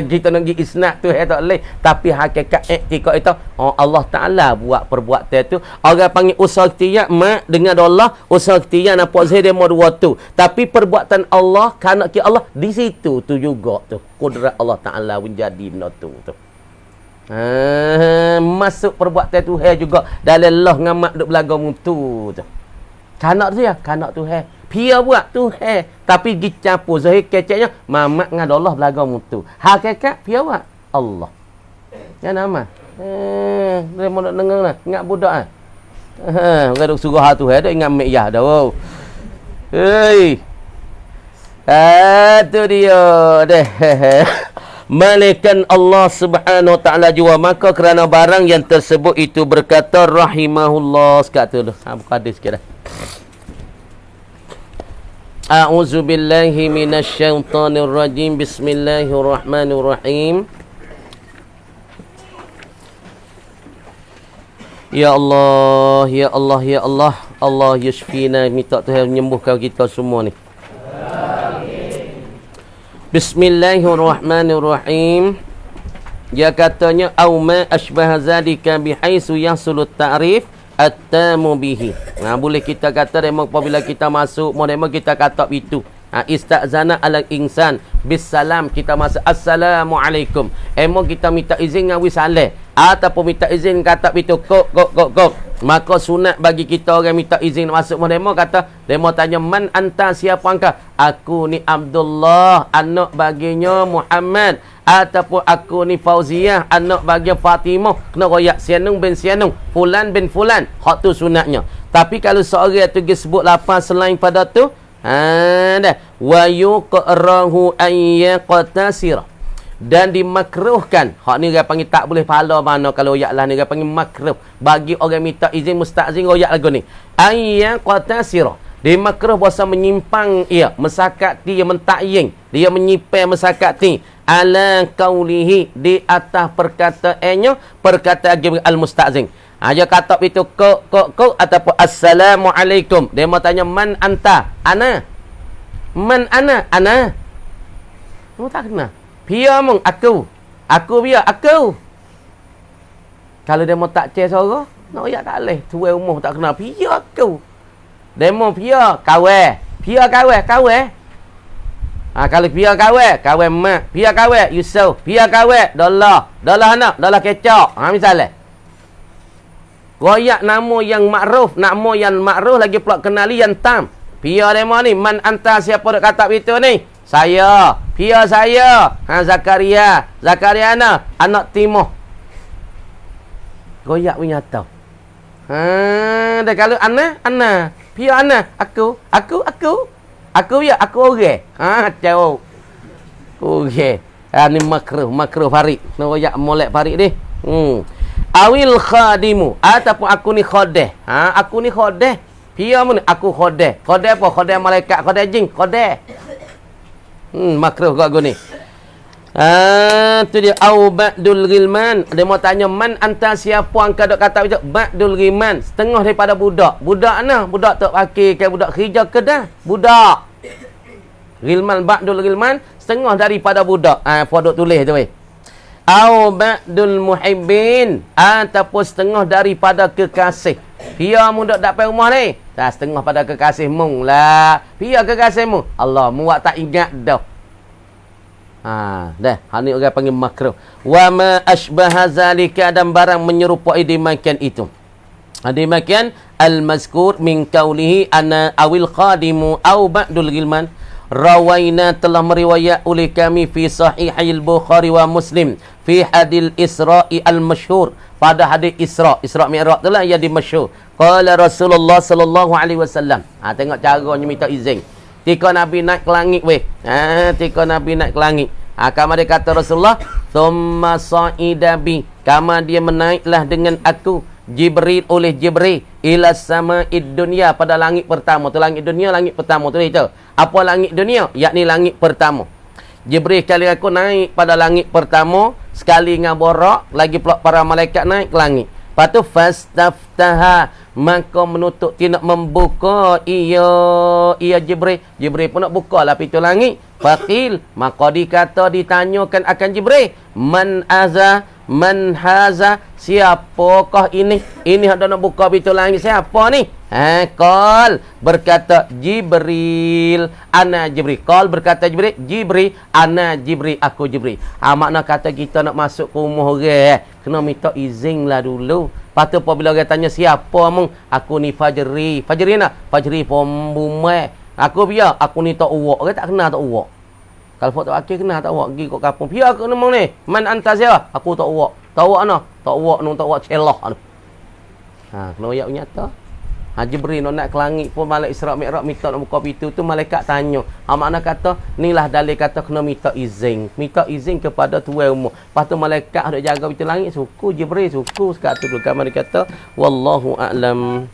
[SPEAKER 1] Kita nak pergi isnad tu tak boleh, tapi hakikat iktikad itu Allah Taala buat perbuatan tu. Orang panggil usaha ikhtiar dengan Allah, usaha ikhtiar nampak saya demo dua tu, tapi perbuatan Allah kerana Allah di situ tu juga tu. Kudrat Allah Taala menjadi benda tu. Masuk perbuatan Tuhan juga dalam Allah ngamak duk belaga mutu tu. Kanak tu ya, kanak Tuhan. Pia buat Tuhan, tapi dicampur zahir keceknya mamak dengan Allah belaga mutu. Hakikat pia buat Allah. Ya nama. Dia mau nak dengar lah, ingat budak ah. Orang duk suruh hal Tuhan dak ingat mek yah dah. Tu dia deh. Malaikat Allah Subhanahu wa taala jua, maka kerana barang yang tersebut itu berkata rahimahullah. Sekatu dah. Buka hadis sikit dah. A'udzu billahi minasyaitonir rajim. Bismillahirrahmanirrahim. Ya Allah, ya Allah, ya Allah. Allah yashfina, minta Tuhan menyembuhkan kita semua ni. Bismillahirrahmanirrahim. Dia katanya au ma asbaha zalika bihaisu yahsulu ta'rif at-tamu bihi. Boleh kita kata demo apabila kita masuk, demo kita kata itu. Istazana ala insan bisalam, kita masuk assalamualaikum. Kita minta izin ngawi saleh ataupun minta izin kata itu kok. Maka sunat bagi kita orang minta izin masuk demo kata, demo tanya man anta, siapa engkau? Aku ni Abdullah, anak baginya Muhammad, ataupun aku ni Fauziah, anak bagi Fatimah. Kena royak Sianung bin Sianung, Fulan bin Fulan. Hak tu sunatnya. Tapi kalau seorang tu disebut lafaz selain pada tu, wa yuqrahu ayyaqtasira, dan dimakruhkan. Hak ni dia panggil tak boleh pahala mana kalau royak lah ni dia panggil makruh. Bagi orang minta izin mustazin royak lagu ni. Ayyaqtasira, dimakruh bahasa menyimpang ia, mesakati ia, mentakyin dia menyimpan mesakati ala qaulihi, di atas perkataannya, perkataan al-mustazin. Dia kata itu kok ataupun assalamualaikum. Dia mau tanya man anta? Ana. Man ana? Ana. Kamu tak kenal. Pia mung aku. Aku biar aku. Kalau demo tak cek suara, nak ya tak leh. Tuai umur tak kenal. Biar aku. Demo biar kawan. Biar kawan. Kalau biar kawan mak. Biar kawan Yusuf. Biar kawan Dolah anak, Dolah kecok. Misalnya. Royak nama yang makruf, nama yang makruf lagi pula kenali yang tam. Pia demo ni, man anta siapa dak kata itu ni? Saya. Pia saya. Zakaria. Zakaria anak Timoh. Royak punya tahu. Dah kalau ana. Pia ana, aku. Aku ya, aku orang. Jauh. Okey. Ni makruh Farid. Royak molek Farid ni. Awil khadimu ataupun aku ni khodeh. Aku ni khodeh. Pia mun aku khodeh. Khodeh apa? Khodeh malaikat, khodeh jin, khodeh. Makruh kau ni. Tu dia au ba'dul ghilman. Dia mau tanya man anta siapa angka dok kata itu ba'dul ghilman, setengah daripada budak. Budak mana? Budak tak pakai ke budak kerja ke dah? Budak. Ghilman ba'dul ghilman, setengah daripada budak. Podok tulis tu weh. Au ba'dul muhibbin ataupun setengah daripada kekasih. Pia mu dak dapat rumah ni. Setengah pada kekasih mung lah. Pia kekasihmu. Allah mu tak ingat dah. Dah. Hani orang panggil makruh. Wa ma asbaha zalika dan barang menyerupai demikian itu. Demikian al-mazkur min qaulihi ana awil qadimu au ba'dul ghilman. Rawaina telah meriwayat oleh kami fi sahihil Bukhari wa Muslim fi hadil Isra'i al-masyhur, pada hadis Isra Mi'raj itulah yang dimasyhur. Qala Rasulullah sallallahu alaihi wasallam. Tengok caranya minta izin. Tika Nabi naik ke langit weh. Tika Nabi naik ke langit. Kama dia kata Rasulullah, "Tsumma sa'ida bi." Kama dia menaiklah dengan aku Jibril oleh Jibril ila sama'id dunya, pada langit pertama. Tu langit dunia, langit pertama tu itu. Apa langit dunia? Yakni langit pertama. Jibril kali aku naik pada langit pertama, sekali ngaborak, lagi pula para malaikat naik ke langit. Lepas tu fastaftaha, maka menutup tidak membuka ia Jibril. Jibril pun nak buka lah pintu langit. Faqil, maka ditanyakan akan Jibril, man haza, siapakah ini? Ini hendak nak buka pintu langit, siapa ni? Qal, berkata Jibril, ana Jibril. Qal, berkata Jibril, ana Jibril, aku Jibril. Makna kata kita nak masuk ke rumah orang, kena minta izin lah dulu. Lepas tu apabila orang tanya siapa mung, aku ni Fajri. Fajri nak? Fajri pembumai. Aku biar, aku ni tak uwak. Orang tak kenal tak uwak. Kalau tak akhir kenal tak uwak, pergi kat kampung. Biar aku nama ni. Man anta siapa? Aku tak uwak. Tak uwak mana? Tak uwak nu, tak uwak celah. Kena uyak nyata. Jibril nak ke langit pun malaikat Isra Mi'raj minta nak buka pintu tu, malaikat tanya. Makna kata, inilah dalil kata kena minta izin. Minta izin kepada tuan rumah. Lepas tu malaikat ada jaga pintu langit, suku Jibril, suku sekat tu. Kamar dia kata, wallahu a'lam.